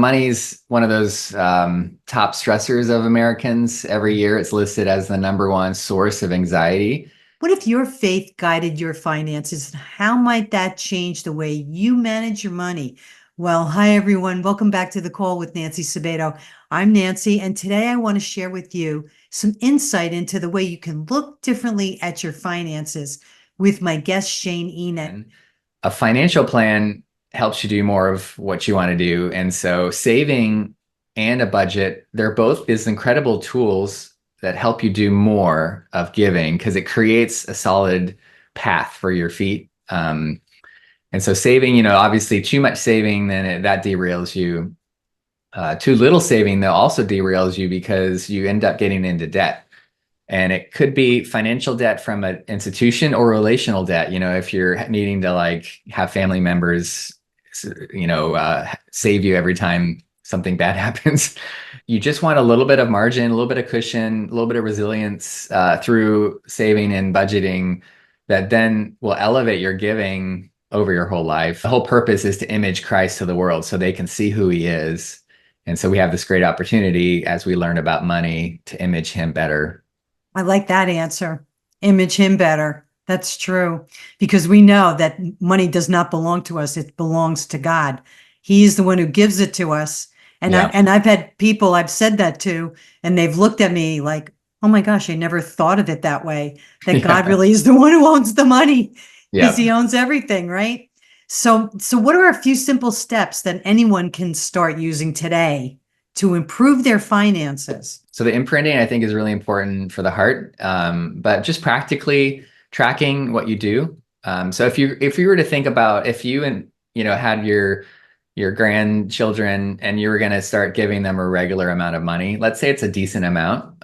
money's one of those top stressors of Americans. Every year it's listed as the number one source of anxiety. What if your faith guided your finances? How might that change the way you manage your money? Well, hi everyone. Welcome back to the call with Nancy Sabato. I'm Nancy, and today I want to share with you some insight into the way you can look differently at your finances with my guest, Shane Enete. And a financial plan helps you do more of what you want to do. And so saving and a budget, they're both these incredible tools that help you do more of giving because it creates a solid path for your feet. And so saving, obviously too much saving, then that derails you. Too little saving, though, also derails you because you end up getting into debt. And it could be financial debt from an institution or relational debt. If you're needing to like have family members, save you every time something bad happens, you just want a little bit of margin, a little bit of cushion, a little bit of resilience through saving and budgeting that then will elevate your giving over your whole life. The whole purpose is to image Christ to the world so they can see who he is. And so we have this great opportunity as we learn about money to image him better. I like that answer. Image him better. That's true. Because we know that money does not belong to us. It belongs to God. He's the one who gives it to us. And Yeah. I've had people I've said that to, and they've looked at me like, oh my gosh, I never thought of it that way. That God Yeah. really is the one who owns the money because Yeah. he owns everything, right? So what are a few simple steps that anyone can start using today to improve their finances? So the imprinting, I think, is really important for the heart, but just practically tracking what you do. So if you were to think about if you and had your grandchildren and you were going to start giving them a regular amount of money, let's say it's a decent amount,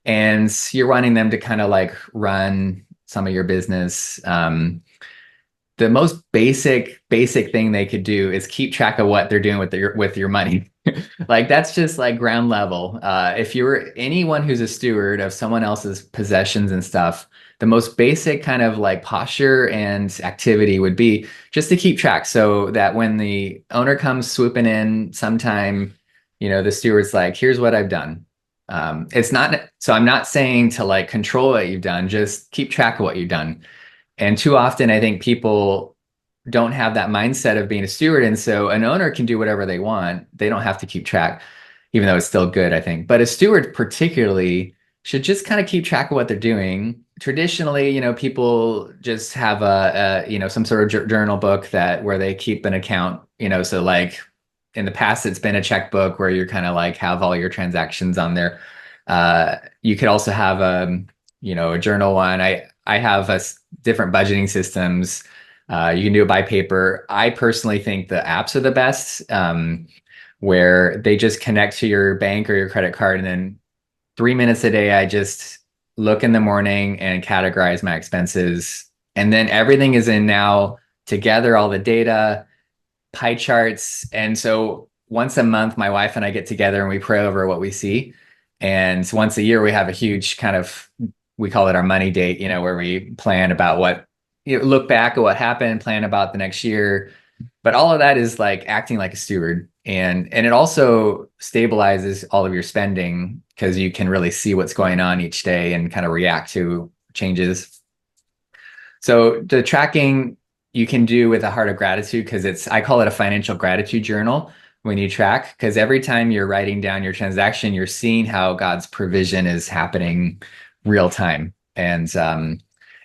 and you're wanting them to kind of like run some of your business. The most basic thing they could do is keep track of what they're doing with your money. Like that's just like ground level. If you're anyone who's a steward of someone else's possessions and stuff, the most basic kind of like posture and activity would be just to keep track so that when the owner comes swooping in sometime, the steward's like, here's what I've done. It's not, so I'm not saying to like control what you've done, just keep track of what you've done. And too often, I think people don't have that mindset of being a steward. And so an owner can do whatever they want. They don't have to keep track, even though it's still good, I think. But a steward particularly should just kind of keep track of what they're doing. Traditionally, people just have some sort of journal book where they keep an account, so like in the past, it's been a checkbook where you're kind of like have all your transactions on there. You could also have a journal one. I have different budgeting systems. You can do it by paper. I personally think the apps are the best, where they just connect to your bank or your credit card. And then 3 minutes a day, I just look in the morning and categorize my expenses. And then everything is in now together, all the data, pie charts. And so once a month, my wife and I get together and we pray over what we see. And once a year, we have a huge kind of, we call it our money date, where we plan about look back at what happened, plan about the next year. But all of that is like acting like a steward. And it also stabilizes all of your spending because you can really see what's going on each day and kind of react to changes. So the tracking you can do with a heart of gratitude because I call it a financial gratitude journal when you track, because every time you're writing down your transaction, you're seeing how God's provision is happening real time. And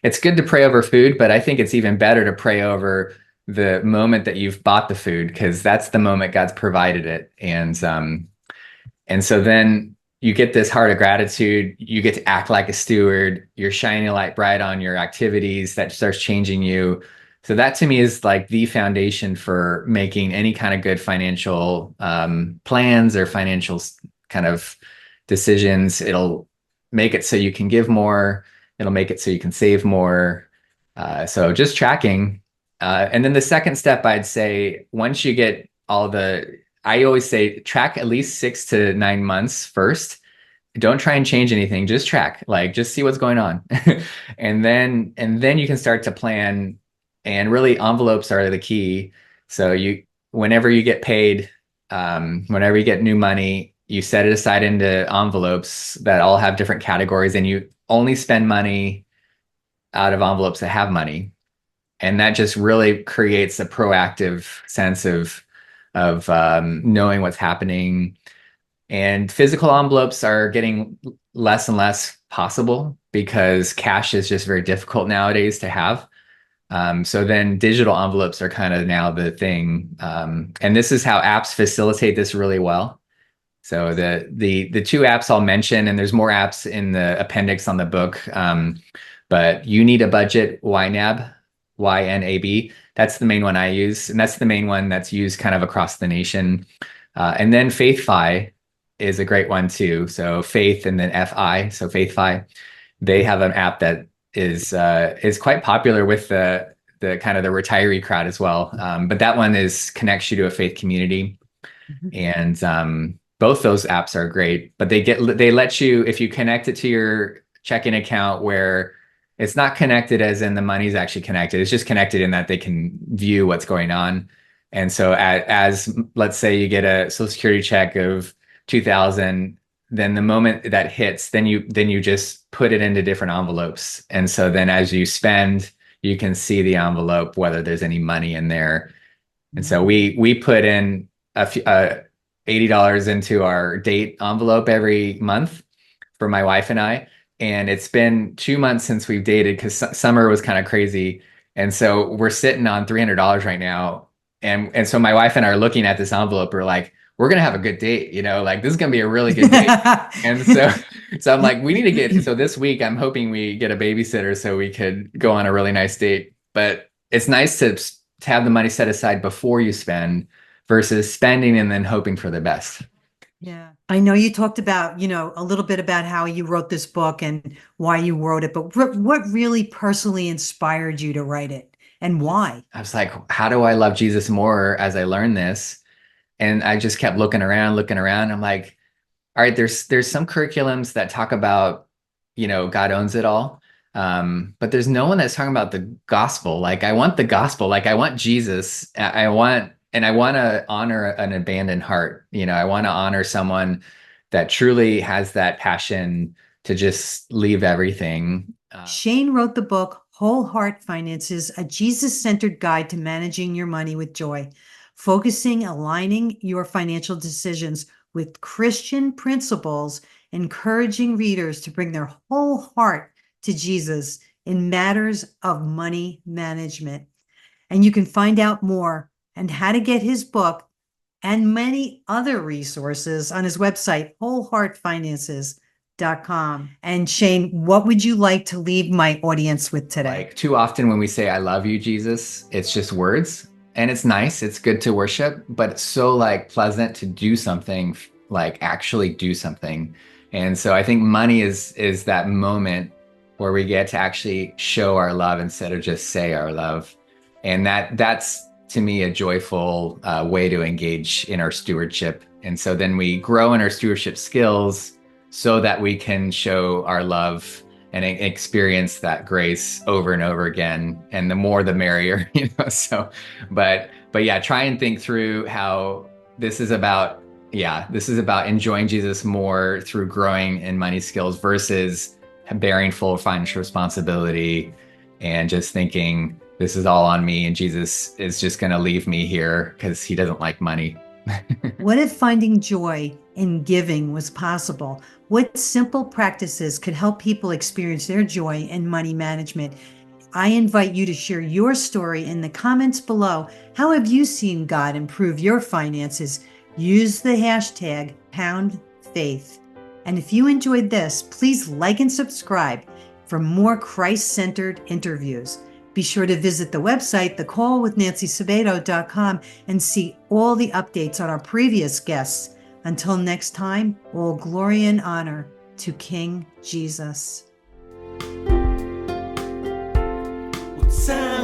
it's good to pray over food, but I think it's even better to pray over the moment that you've bought the food because that's the moment God's provided it. And so then you get this heart of gratitude. You get to act like a steward. You're shining a light bright on your activities that starts changing you. So that to me is like the foundation for making any kind of good financial plans or financial kind of decisions. It'll make it so you can give more. It'll make it so you can save more. So just tracking. And then the second step, I'd say, once you get I always say track at least 6 to 9 months first. Don't try and change anything. Just track, like just see what's going on. And then you can start to plan, and really envelopes are the key. So whenever you get paid, whenever you get new money, you set it aside into envelopes that all have different categories, and you only spend money out of envelopes that have money. And that just really creates a proactive sense of knowing what's happening. And physical envelopes are getting less and less possible because cash is just very difficult nowadays to have. So then digital envelopes are kind of now the thing. And this is how apps facilitate this really well. So the two apps I'll mention, and there's more apps in the appendix on the book. But You Need a Budget, YNAB, YNAB. That's the main one I use, and that's the main one that's used kind of across the nation. And then FaithFi is a great one too. So Faith and then FI, so FaithFi. They have an app that is quite popular with the kind of the retiree crowd as well. But that one is connects you to a faith community, and both those apps are great. But they let you, if you connect it to your checking account, where it's not connected as in the money's actually connected. It's just connected in that they can view what's going on. And so as let's say you get a Social Security check of 2,000, then the moment that hits, then you just put it into different envelopes. And so then as you spend, you can see the envelope, whether there's any money in there. And so we put in $80 into our date envelope every month for my wife and I. And it's been 2 months since we've dated because summer was kind of crazy. And so we're sitting on $300 right now. And so my wife and I are looking at this envelope. We're like, we're going to have a good date, like this is going to be a really good date. And so I'm like, we need to get, so this week I'm hoping we get a babysitter so we could go on a really nice date. But it's nice to have the money set aside before you spend versus spending and then hoping for the best. Yeah. I know you talked about, a little bit about how you wrote this book and why you wrote it, but what really personally inspired you to write it and why? I was like, how do I love Jesus more as I learned this? And I just kept looking around. I'm like, all right, there's some curriculums that talk about, God owns it all. But there's no one that's talking about the gospel. Like I want the gospel, like I want Jesus. I want to honor an abandoned heart. I want to honor someone that truly has that passion to just leave everything. Shane wrote the book, Whole Heart Finances, a Jesus-centered guide to managing your money with joy, aligning your financial decisions with Christian principles, encouraging readers to bring their whole heart to Jesus in matters of money management. And you can find out more and how to get his book and many other resources on his website, wholeheartfinances.com. And Shane, what would you like to leave my audience with today? Like too often when we say, I love you, Jesus, it's just words. And it's nice, it's good to worship, but it's so like pleasant to do something, like actually do something. And so I think money is that moment where we get to actually show our love instead of just say our love. And that's to me a joyful way to engage in our stewardship. And so then we grow in our stewardship skills so that we can show our love and experience that grace over and over again. And the more, the merrier, so, but yeah, try and think through how this is about enjoying Jesus more through growing in money skills versus bearing full financial responsibility and just thinking this is all on me and Jesus is just going to leave me here because he doesn't like money. What if finding joy in giving was possible? What simple practices could help people experience their joy in money management? I invite you to share your story in the comments below. How have you seen God improve your finances? Use the hashtag #PoundFaith. And if you enjoyed this, please like and subscribe for more Christ-centered interviews. Be sure to visit the website, thecallwithNancySabato.com, and see all the updates on our previous guests. Until next time, all glory and honor to King Jesus. Sound